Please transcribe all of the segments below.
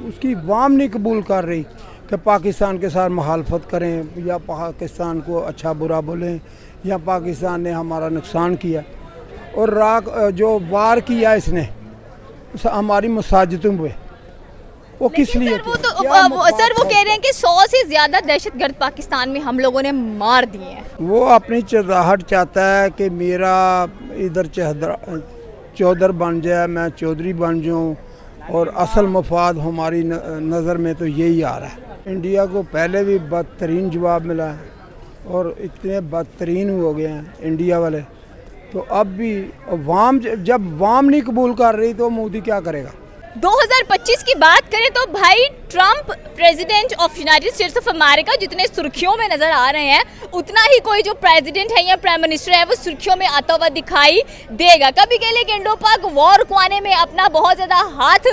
اس کی عوام نہیں قبول کر رہی کہ پاکستان کے ساتھ مخالفت کریں یا پاکستان کو اچھا برا بولیں یا پاکستان نے ہمارا نقصان کیا اور جو وار کیا اس نے ہماری مساجدوں پہ وہ کس لیے سر وہ کہہ رہے ہیں کہ 100 سے زیادہ دہشت گرد پاکستان میں ہم لوگوں نے مار دیے ہیں. وہ اپنی چراہٹ چاہتا ہے کہ میرا ادھر چودھر بن جائے, میں چودھری بن جاؤں, اور اصل مفاد ہماری نظر میں تو یہی آ رہا ہے. انڈیا کو پہلے بھی بدترین جواب ملا ہے اور اتنے بدترین ہو گئے ہیں انڈیا والے, تو اب بھی جب عوام نہیں قبول کر رہی تو مودی کیا کرے گا. 2025 کی بات کریں تو بھائی Trump president of United States of America جتنے سرخیوں میں نظر آ رہے ہیں اتنا ہی کوئی جو پریزیڈنٹ ہے یا پرائم منسٹر ہے وہ سرخیوں میں آتا ہوا دکھائی دے گا. کبھی کہہ لیں کہ انڈو پاک وار کو آنے میں اپنا بہت زیادہ ہاتھ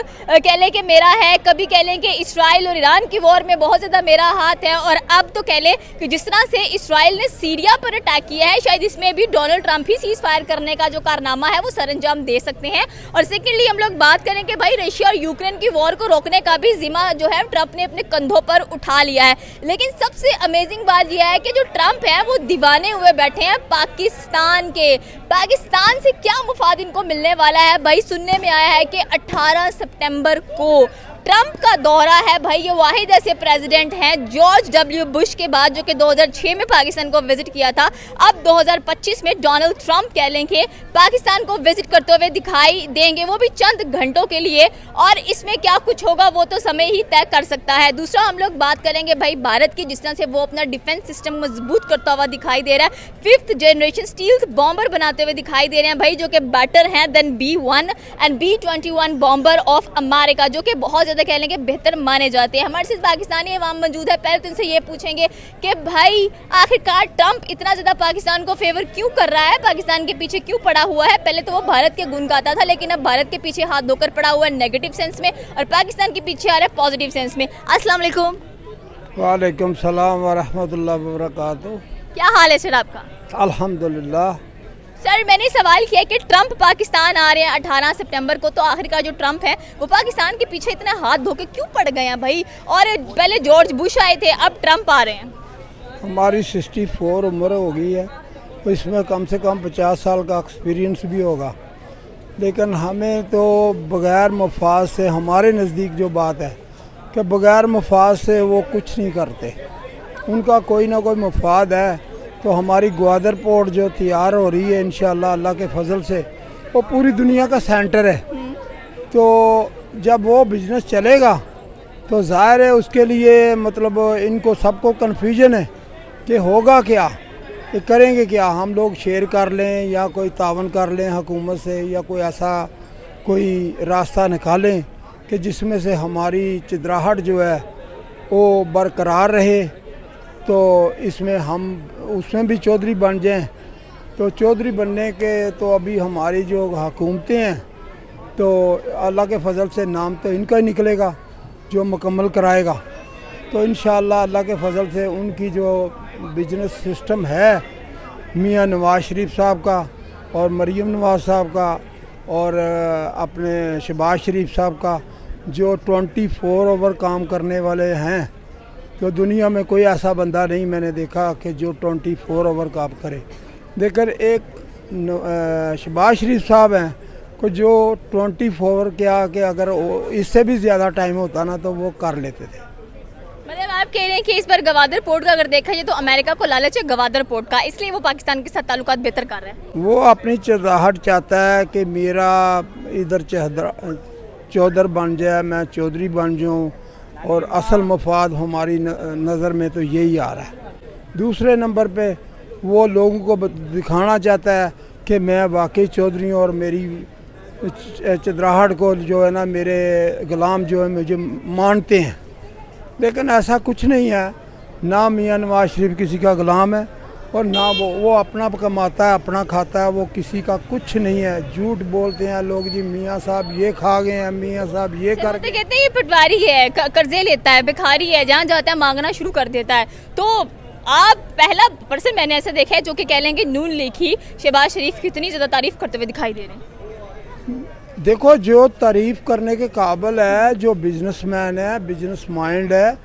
کہہ لیں کہ میرا ہے, کبھی کہہ لیں کہ اسرائیل اور ایران کی وار میں بہت زیادہ میرا ہاتھ ہے, اور اب تو کہہ لیں کہ جس طرح سے اسرائیل نے سیریا پر اٹیک کیا ہے شاید اس میں بھی ڈونلڈ ٹرمپ ہی سیز فائر کرنے کا جو کارنامہ ہے وہ سر انجام دے سکتے ہیں. اور سیکنڈلی ہم لوگ بات کریں کہ بھائی رشیا اور یوکرین کی وار کو روکنے کا بھی ذمہ جو ہے ٹرمپ نے اپنے کندھوں پر اٹھا لیا ہے. لیکن سب سے امیزنگ بات یہ ہے کہ جو ٹرمپ ہے وہ دیوانے ہوئے بیٹھے ہیں پاکستان کے. پاکستان سے کیا مفاد ان کو ملنے والا ہے بھائی, سننے میں آیا ہے کہ 18 سپٹمبر کو ٹرمپ کا دورہ ہے. بھائی یہ واحد ایسے پریزیڈنٹ ہیں جارج ڈبلیو بش کے بعد جو کہ 2006 میں پاکستان کو وزٹ کیا تھا, اب 2025 میں ڈونلڈ ٹرمپ کہہ لیں کہ پاکستان کو وزٹ کرتے ہوئے دکھائی دیں گے, وہ بھی چند گھنٹوں کے لیے, اور اس میں کیا کچھ ہوگا وہ تو سمے ہی طے کر سکتا ہے. دوسرا ہم لوگ بات کریں گے بھائی بھارت کی, جس طرح سے وہ اپنا ڈیفنس سسٹم مضبوط کرتا ہوا دکھائی دے رہا ہے. 5th جنریشن اسٹیلتھ بامبر بناتے ہوئے دکھائی دے رہے ہیں بھائی, جو کہ بیٹر ہیں دین B-1 and B-21 bomber of America, جو کہ بہت زیادہ کہہ لیں کہ بہتر مانے جاتے ہیں. ہمارے ساتھ پاکستانی عوام موجود ہے. پہلے تو ان سے یہ پوچھیں گے کہ بھائی آخرکار ٹرمپ اتنا زیادہ پاکستان کو فیور کیوں کر رہا ہے, پاکستان کے پیچھے کیوں پڑا ہوا ہے. پہلے تو وہ بھارت کے گن گاتا تھا, لیکن اب بھارت کے پیچھے ہاتھ دھو کر پڑا ہوا ہے نیگیٹو سینس میں, اور پاکستان کے پیچھے آ رہا ہے پازیٹیو سینس میں. السلام علیکم. وعلیکم السلام ورحمۃ اللہ وبرکاتہ. کیا حال ہے سر آپ کا؟ الحمدللہ. سر میں نے سوال کیا کہ ٹرمپ پاکستان آ رہے ہیں 18 سپٹمبر کو, تو آخر کا جو ٹرمپ ہے وہ پاکستان کے پیچھے اتنا ہاتھ دھو کے کیوں پڑ گئے ہیں بھائی, اور پہلے جارج بش آئے تھے اب ٹرمپ آ رہے ہیں. ہماری 64 عمر ہو گئی ہے, اس میں کم سے کم 50 سال کا ایکسپیرینس بھی ہوگا, لیکن ہمیں تو بغیر مفاد سے, ہمارے نزدیک جو بات ہے کہ بغیر مفاد سے وہ کچھ نہیں کرتے, ان کا کوئی نہ کوئی مفاد ہے. تو ہماری گوادر پورٹ جو تیار ہو رہی ہے انشاءاللہ اللہ کے فضل سے, وہ پوری دنیا کا سینٹر ہے. تو جب وہ بزنس چلے گا تو ظاہر ہے اس کے لیے مطلب ان کو سب کو کنفیوژن ہے کہ ہوگا کیا, کہ کریں گے کیا. ہم لوگ شیئر کر لیں یا کوئی تعاون کر لیں حکومت سے, یا کوئی ایسا کوئی راستہ نکالیں کہ جس میں سے ہماری چدراہٹ جو ہے وہ برقرار رہے. تو اس میں ہم اس میں بھی چودھری بن جائیں. تو چودھری بننے کے تو ابھی ہماری جو حکومتیں ہیں تو اللہ کے فضل سے نام تو ان کا ہی نکلے گا جو مکمل کرائے گا. تو انشاءاللہ اللہ کے فضل سے ان کی جو بزنس سسٹم ہے میاں نواز شریف صاحب کا اور مریم نواز صاحب کا اور اپنے شہباز شریف صاحب کا, جو 24 اوور کام کرنے والے ہیں, تو دنیا میں کوئی ایسا بندہ نہیں میں نے دیکھا کہ جو 24 اوور کام کرے. دیکھر ایک شہباز شریف صاحب ہیں کو جو 24 اوور کیا کہ اگر اس سے بھی زیادہ ٹائم ہوتا نا تو وہ کر لیتے تھے. مطلب آپ کہہ رہے ہیں کہ اس پر گوادر پورٹ کا اگر دیکھا جائے تو امریکہ کو لالچ ہے گوادر پورٹ کا, اس لیے وہ پاکستان کے ساتھ تعلقات بہتر کر رہے ہیں. وہ اپنی چراہٹ چاہتا ہے کہ میرا ادھر چودھر بن جائے, میں چودھری بن جاؤں, اور اصل مفاد ہماری نظر میں تو یہی آ رہا ہے. دوسرے نمبر پہ وہ لوگوں کو دکھانا چاہتا ہے کہ میں واقعی چودھری ہوں, اور میری چدراہٹ کو جو ہے نا میرے غلام جو ہے مجھے مانتے ہیں. لیکن ایسا کچھ نہیں ہے, نہ میاں نواز شریف کسی کا غلام ہے اور نہ وہ اپنا کماتا ہے اپنا کھاتا ہے, وہ کسی کا کچھ نہیں ہے. جھوٹ بولتے ہیں لوگ جی میاں صاحب یہ کھا گئے ہیں, میاں صاحب یہ کر گئے. کہتے ہیں یہ پٹواری ہے, قرضے لیتا ہے, بھکاری ہے, جہاں جاتا ہے مانگنا شروع کر دیتا ہے. تو آپ پہلا پرسن میں نے ایسا دیکھا ہے جو کہ کہہ لیں کہ نون لیگ ہی شہباز شریف کی اتنی زیادہ تعریف کرتے ہوئے دکھائی دے رہے ہیں. देखो जो तारीफ़ करने के काबिल है, जो बिजनेसमैन है, बिजनेस माइंड है,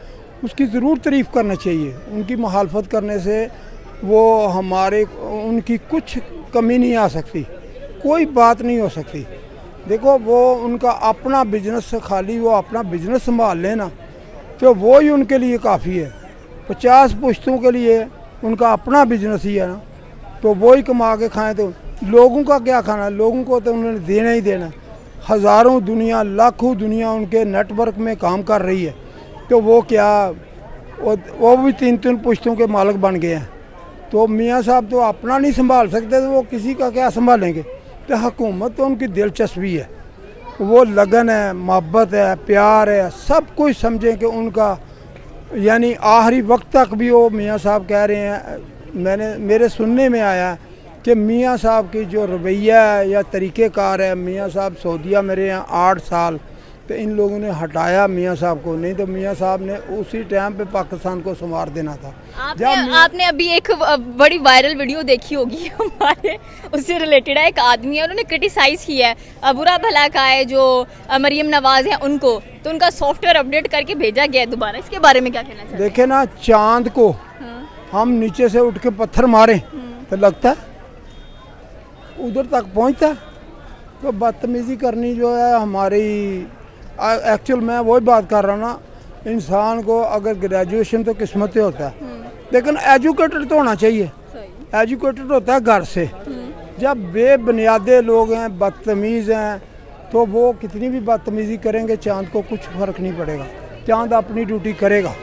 उसकी ज़रूर तारीफ़ करना चाहिए। उनकी मुखालफत करने से वो हमारे उनकी कुछ कमी नहीं आ सकती, कोई बात नहीं हो सकती। देखो वो उनका अपना बिजनेस से खाली वो अपना बिजनेस संभाल लेना तो वो ही उनके लिए काफ़ी है। 50 पुश्तों के लिए उनका अपना बिजनेस ही है ना, तो वो ही कमा के खाएं तो लोगों का क्या खाना, लोगों को तो उन्होंने देना ही देना। हज़ारों दुनिया लाखों दुनिया उनके नेटवर्क में काम कर रही है, तो वो क्या वो भी 3-3 पुश्तों के मालिक बन गए हैं। तो मियाँ साहब तो अपना नहीं संभाल सकते तो वो किसी का क्या संभालेंगे। तो हुकूमत तो उनकी दिलचस्पी है, वो लगन है, मोहब्बत है, प्यार है, सब कुछ समझें कि उनका यानी आखिरी वक्त तक भी वो मियाँ साहब कह रहे हैं। मेरे सुनने में आया कि मियाँ साहब की जो रवैया है या तरीक़ेकार है, मियाँ साहब सऊदीया मेरे यहाँ 8 साल, तो इन लोगों ने हटाया मियाँ साहब को, नहीं तो मियाँ साहब ने उसी टाइम पे पाकिस्तान को संवार देना था। आपने अभी एक बड़ी वायरल वीडियो देखी होगी हमारे, उससे रिलेटेड है। एक आदमी है, उन्होंने क्रिटिसाइज़ किया है बुरा भला का है जो मरीम नवाज़ हैं उनको, तो उनका सॉफ्टवेयर अपडेट करके भेजा गया है दोबारा। इसके बारे में क्या कहना चाहिए? देखे ना, चांद को हम नीचे से उठ के पत्थर मारें तो लगता है उधर तक पहुंचता है। तो बदतमीज़ी करनी जो है हमारी, एक्चुअल मैं वही बात कर रहा हूँ ना, इंसान को अगर ग्रेजुएशन तो किस्मत से होता है, लेकिन एजुकेटेड तो होना चाहिए। एजुकेटेड होता है घर से। जब बेबुनियादे लोग हैं, बदतमीज़ हैं, तो वो कितनी भी बदतमीज़ी करेंगे चांद को कुछ फ़र्क नहीं पड़ेगा, चांद अपनी ड्यूटी करेगा।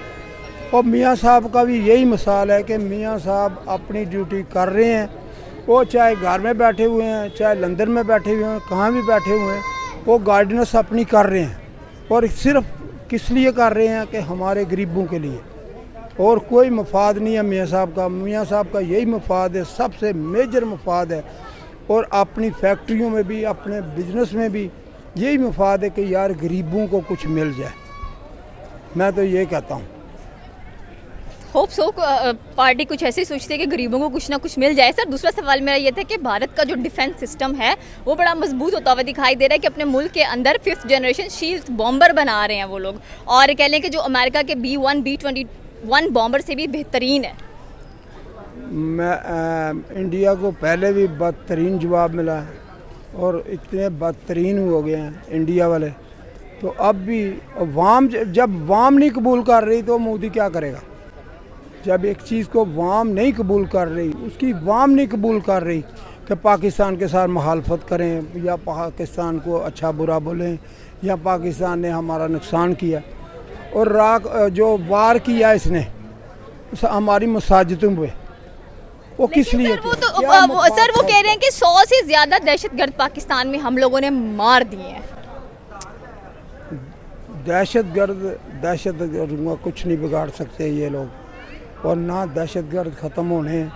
और मियाँ साहब का भी यही मिसाल है कि मियाँ साहब अपनी ड्यूटी कर रहे हैं, वो चाहे घर में बैठे हुए हैं, चाहे लंदन में बैठे हुए हैं, कहाँ भी बैठे हुए हैं, वो गाइडेंस अपनी कर रहे हैं। और सिर्फ किस लिए कर रहे हैं कि हमारे गरीबों के लिए, और कोई मफाद नहीं है मियाँ साहब का। मियाँ साहब का यही मफाद है, सबसे मेजर मफाद है। और अपनी फैक्ट्रियों में भी, अपने बिजनेस में भी यही मफाद है कि यार गरीबों को कुछ मिल जाए। मैं तो ये कहता हूँ। होप सो पार्टी कुछ ऐसे सोचती है कि गरीबों को कुछ ना कुछ मिल जाए। सर, दूसरा सवाल मेरा ये था कि भारत का जो डिफेंस सिस्टम है वो बड़ा मजबूत होता हुआ दिखाई दे रहा है कि अपने मुल्क के अंदर 5th जनरेशन शील्ड बॉम्बर बना रहे हैं वो लोग, और कह लें कि जो अमेरिका के B-1 B-21 बॉम्बर से भी बेहतरीन है। इंडिया को पहले भी बदतरीन जवाब मिला है और इतने बदतरीन हो गए हैं इंडिया वाले, तो अब भी जब वाम नहीं कबूल कर रही तो मोदी क्या करेगा। जब एक चीज़ को वाम नहीं कबूल कर रही, उसकी वाम नहीं कबूल कर रही कि पाकिस्तान के साथ मुखालफत करें या पाकिस्तान को अच्छा बुरा बोलें या पाकिस्तान ने हमारा नुकसान किया, और जो वार किया इसने हमारी मसाजिदों पे, वो किस लिए? सर वो कह रहे हैं कि 100 से ज़्यादा दहशतगर्द पाकिस्तान में हम लोगों ने मार दिए हैं। दहशतगर्द का कुछ नहीं बिगाड़ सकते ये लोग, और ना दहशतगर्द ख़त्म होने हैं,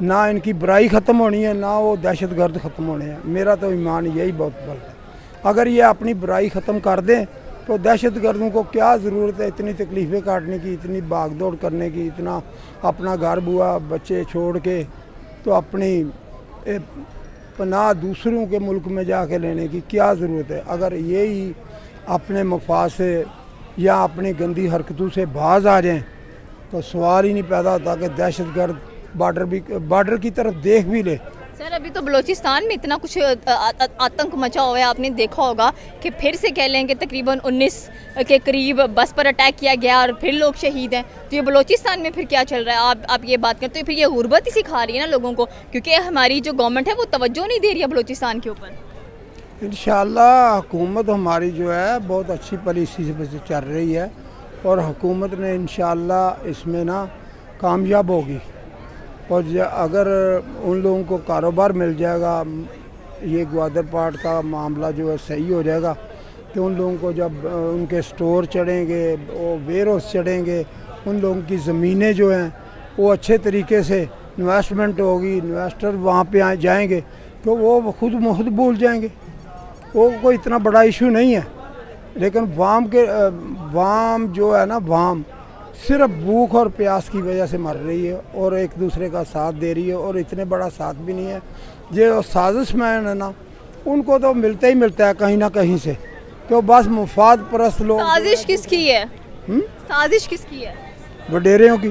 ना इनकी बुराई ख़त्म होनी है, ना वो दहशतगर्द ख़त्म होने हैं। मेरा तो ईमान यही बहुत बल है। अगर ये अपनी बुराई ख़त्म कर दें तो दहशतगर्दों को क्या ज़रूरत है इतनी तकलीफ़ें काटने की, इतनी भाग दौड़ करने की, इतना अपना घर बुआ बच्चे छोड़ के तो अपनी पनाह दूसरों के मुल्क में जाके लेने की क्या ज़रूरत है। अगर यही अपने मफाद से या अपनी गंदी हरकतों से बाज आ जाएं तो सवाल ही नहीं पैदा होता कि दहशतगर्द बॉर्डर की तरफ देख भी ले। सर, अभी तो बलूचिस्तान में इतना कुछ आतंक मचा हुआ है, आपने देखा होगा कि फिर से कह लें कि तकरीबन 19 के करीब बस पर अटैक किया गया और फिर लोग शहीद हैं। तो ये बलूचिस्तान में फिर क्या चल रहा है? आप ये बात करते, तो फिर ये गुर्बत ही सिखा रही है ना लोगों को, क्योंकि हमारी जो गवर्नमेंट है वो तवज्जो नहीं दे रही है बलूचिस्तान के ऊपर। इंशाअल्लाह हुकूमत हमारी जो है बहुत अच्छी पॉलिसी से चल रही है, और हुकूमत ने इंशाअल्लाह इसमें ना कामयाब होगी। और अगर उन लोगों को कारोबार मिल जाएगा, ये ग्वादर पार्ट का मामला जो है सही हो जाएगा, तो उन लोगों को जब उनके स्टोर चढ़ेंगे, वो वेयर हाउस चढ़ेंगे, उन लोगों की ज़मीनें जो हैं वो अच्छे तरीके से इन्वेस्टमेंट होगी, इन्वेस्टर वहाँ पे जाएंगे तो वो खुद भूल जाएंगे। वो कोई इतना बड़ा इशू नहीं है। लेकिन वाम जो है ना, वाम सिर्फ भूख और प्यास की वजह से मर रही है और एक दूसरे का साथ दे रही है, और इतने बड़ा साथ भी नहीं है। जो साजिश मैन है ना, उनको तो मिलता ही मिलता है कहीं ना कहीं से, तो बस मुफाद परस्त लोग। साजिश किसकी है? हम्म? साजिश किसकी है? वडेरों की।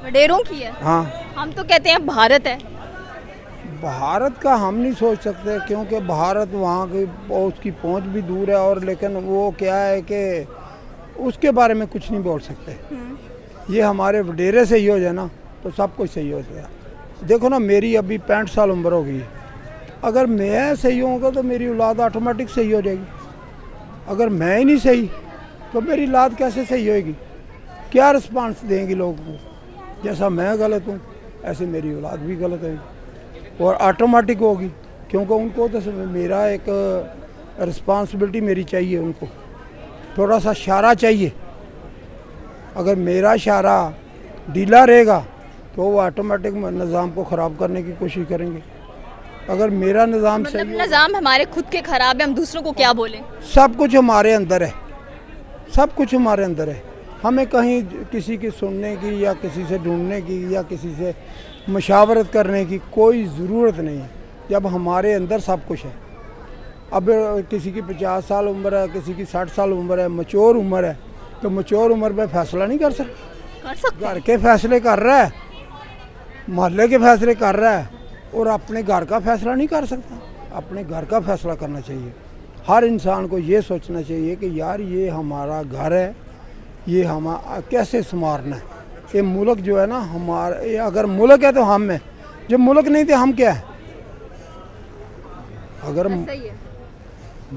वडेरों की है। हाँ, हम तो कहते हैं भारत है। भारत का हम नहीं सोच सकते, क्योंकि भारत वहाँ की उसकी पहुँच भी दूर है, और लेकिन वो क्या है कि उसके बारे में कुछ नहीं बोल सकते। ये हमारे वडेरे सही हो जाए ना तो सब कुछ सही हो जाए। देखो ना, मेरी अभी 65 साल उम्र हो गई है, अगर मैं सही होऊंगा तो मेरी औलाद ऑटोमेटिक सही हो जाएगी। अगर मैं ही नहीं सही तो मेरी औलाद कैसे सही होएगी? क्या रिस्पांस देंगे लोगों को? जैसा मैं गलत हूँ ऐसे मेरी औलाद भी गलत होगी और ऑटोमेटिक होगी, क्योंकि उनको तो मेरा एक रिस्पांसिबिलिटी मेरी चाहिए, उनको थोड़ा सा इशारा चाहिए। अगर मेरा इशारा ढीला रहेगा तो वो ऑटोमेटिक निज़ाम को ख़राब करने की कोशिश करेंगे। अगर मेरा निज़ाम मतलब सही निज़ाम हमारे खुद के खराब है, हम दूसरों को क्या बोलें? सब कुछ हमारे अंदर है, सब कुछ हमारे अंदर है। हमें कहीं किसी की सुनने की या किसी से ढूंढने की या किसी से मशावरत करने की कोई ज़रूरत नहीं है, जब हमारे अंदर सब कुछ है। अब किसी की 50 साल उम्र है, किसी की 60 साल उम्र है, मैच्योर उम्र है, तो मैच्योर उम्र में फ़ैसला नहीं कर सकता। कर सकते घर के फैसले कर रहा है, मोहल्ले के फैसले कर रहा है, और अपने घर का फैसला नहीं कर सकता। अपने घर का फैसला करना चाहिए। हर इंसान को ये सोचना चाहिए कि यार ये हमारा घर है, ये हम कैसे संवारना है। ये मुल्क जो है ना हमारा, ये अगर मुल्क है तो हम हैं, जब मुल्क नहीं थे हम क्या है? अगर सही है।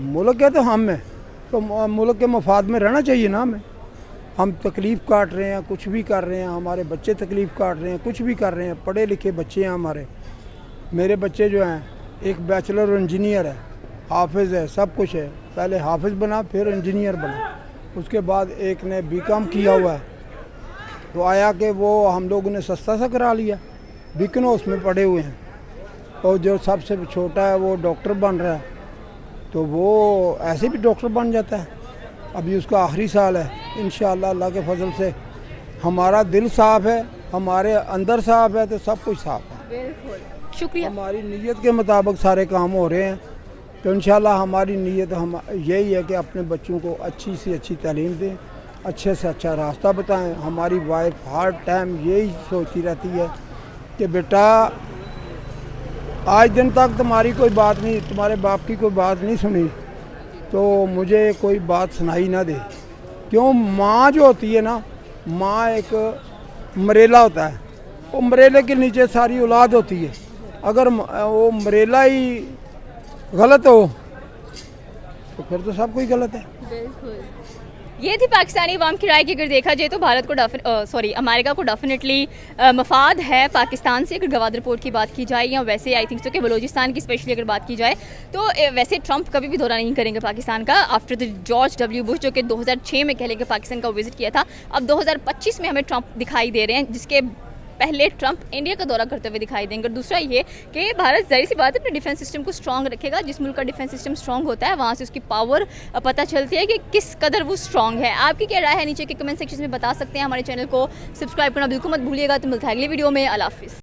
मुल्क है तो हम हैं, तो मुल्क के मफाद में रहना चाहिए ना हमें। हम तकलीफ़ काट रहे हैं, कुछ भी कर रहे हैं, हमारे बच्चे तकलीफ़ काट रहे हैं, कुछ भी कर रहे हैं, पढ़े लिखे बच्चे हैं हमारे। मेरे बच्चे जो हैं, एक बैचलर इंजीनियर है, हाफिज़ है, सब कुछ है। पहले हाफिज़ बना, फिर इंजीनियर बना, उसके बाद एक ने बीकॉम किया हुआ है। तो आया कि वो हम लोगों ने सस्ता सा करा लिया, बिकनोस में पढ़े हुए हैं। और जो सबसे छोटा है वो डॉक्टर बन रहा है, तो वो ऐसे भी डॉक्टर बन जाता है। अभी उसका आखिरी साल है, इंशाअल्लाह अल्लाह के फजल से हमारा दिल साफ़ है, हमारे अंदर साफ़ है, तो सब कुछ साफ़ है। बिल्कुल, शुक्रिया। हमारी नीयत के मुताबिक सारे काम हो रहे हैं, तो इंशाअल्लाह हमारी नीयत हम यही है कि अपने बच्चों को अच्छी से अच्छी तालीम दें, अच्छे से अच्छा रास्ता बताएं। हमारी वाइफ हर टाइम यही सोचती रहती है कि बेटा आज दिन तक तुम्हारी कोई बात नहीं, तुम्हारे बाप की कोई बात नहीं सुनी, तो मुझे कोई बात सुनाई ना दे। क्यों? माँ जो होती है ना, माँ एक मरेला होता है, वो मरेले के नीचे सारी औलाद होती है। अगर वो मरेला ही गलत हो तो फिर तो सब कुछ गलत है। बिल्कुल, ये थी पाकिस्तानी अवाम की राय की। अगर देखा जाए तो भारत को अमेरिका को डेफिनेटली मफाद है पाकिस्तान से। अगर गवाद रिपोर्ट की बात की जाए या वैसे आई थिंक सो कि बलूचिस्तान की स्पेशली अगर बात की जाए तो वैसे ट्रंप कभी भी दौरा नहीं करेंगे पाकिस्तान का after the George W Bush, जो कि 2006 में कह लेंगे पाकिस्तान का विजिट किया था। अब 2025 में हमें ट्रंप दिखाई दे रहे हैं, जिसके पहले ट्रंप इंडिया का दौरा करते हुए दिखाई देंगे। और दूसरा ये कि भारत ज़ाहिर सी बात है अपने डिफेंस सिस्टम को स्ट्रॉन्ग रखेगा। जिस मुल्क का डिफेंस सिस्टम स्ट्रॉन्ग होता है वहाँ से उसकी पावर पता चलती है कि किस कदर वो स्ट्रॉन्ग है। आपकी क्या राय है नीचे के कमेंट सेक्शन में बता सकते हैं। हमारे चैनल को सब्सक्राइब करना बिल्कुल मत भूलिएगा। तो मिलता है अगली वीडियो में। अल्लाह हाफिज़।